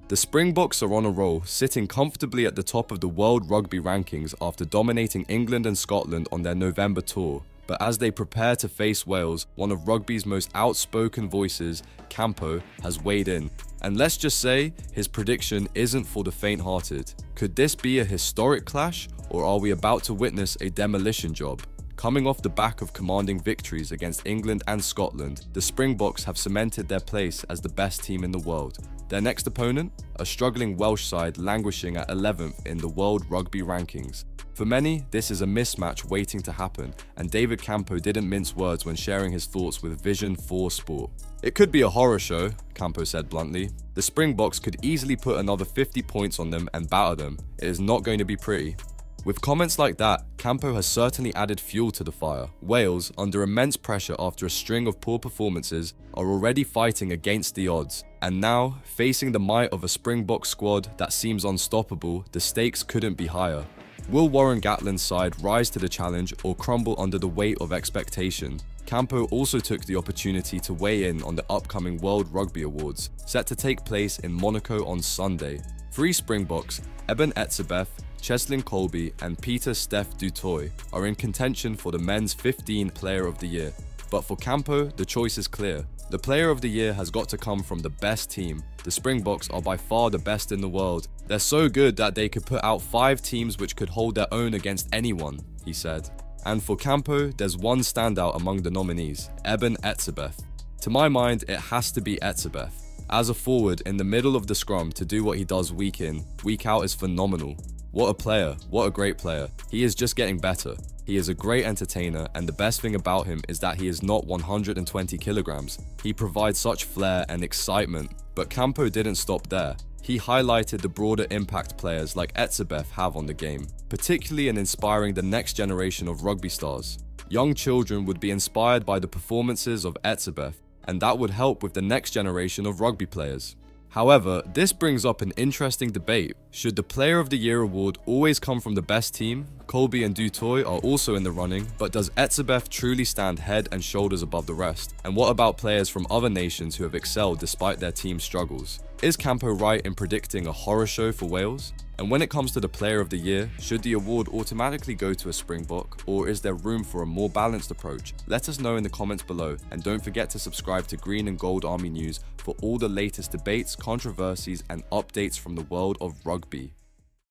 The Springboks are on a roll, sitting comfortably at the top of the World Rugby rankings after dominating England and Scotland on their November tour. But as they prepare to face Wales, one of rugby's most outspoken voices, Campo, has weighed in. And let's just say, his prediction isn't for the faint-hearted. Could this be a historic clash, or are we about to witness a demolition job? Coming off the back of commanding victories against England and Scotland, the Springboks have cemented their place as the best team in the world. Their next opponent? A struggling Welsh side languishing at 11th in the World Rugby rankings. For many, this is a mismatch waiting to happen, and David Campo didn't mince words when sharing his thoughts with Vision 4 Sport. "It could be a horror show," Campo said bluntly. "The Springboks could easily put another 50 points on them and batter them. It is not going to be pretty." With comments like that, Campo has certainly added fuel to the fire. Wales, under immense pressure after a string of poor performances, are already fighting against the odds. And now, facing the might of a Springbok squad that seems unstoppable, the stakes couldn't be higher. Will Warren Gatland's side rise to the challenge or crumble under the weight of expectation? Campo also took the opportunity to weigh in on the upcoming World Rugby Awards, set to take place in Monaco on Sunday. 3 Springboks, Eben Etzebeth, Cheslin Kolbe and Peter Steph du Toit, are in contention for the men's 15 Player of the Year. But for Campo, the choice is clear. The Player of the Year has got to come from the best team. The Springboks are by far the best in the world. They're so good that they could put out 5 teams which could hold their own against anyone, he said. And for Campo, there's one standout among the nominees, Eben Etzebeth. To my mind, it has to be Etzebeth. As a forward in the middle of the scrum to do what he does week in, week out is phenomenal. What a player, what a great player. He is just getting better. He is a great entertainer, and the best thing about him is that he is not 120 kilograms. He provides such flair and excitement. But Campo didn't stop there. He highlighted the broader impact players like Etzebeth have on the game, particularly in inspiring the next generation of rugby stars. Young children would be inspired by the performances of Etzebeth, and that would help with the next generation of rugby players. However, this brings up an interesting debate. Should the Player of the Year award always come from the best team? Kolbe and du Toit are also in the running, but does Etzebeth truly stand head and shoulders above the rest? And what about players from other nations who have excelled despite their team struggles? Is Campo right in predicting a horror show for Wales? And when it comes to the Player of the Year, should the award automatically go to a Springbok, or is there room for a more balanced approach? Let us know in the comments below, and don't forget to subscribe to Green and Gold Army News for all the latest debates, controversies, and updates from the world of rugby.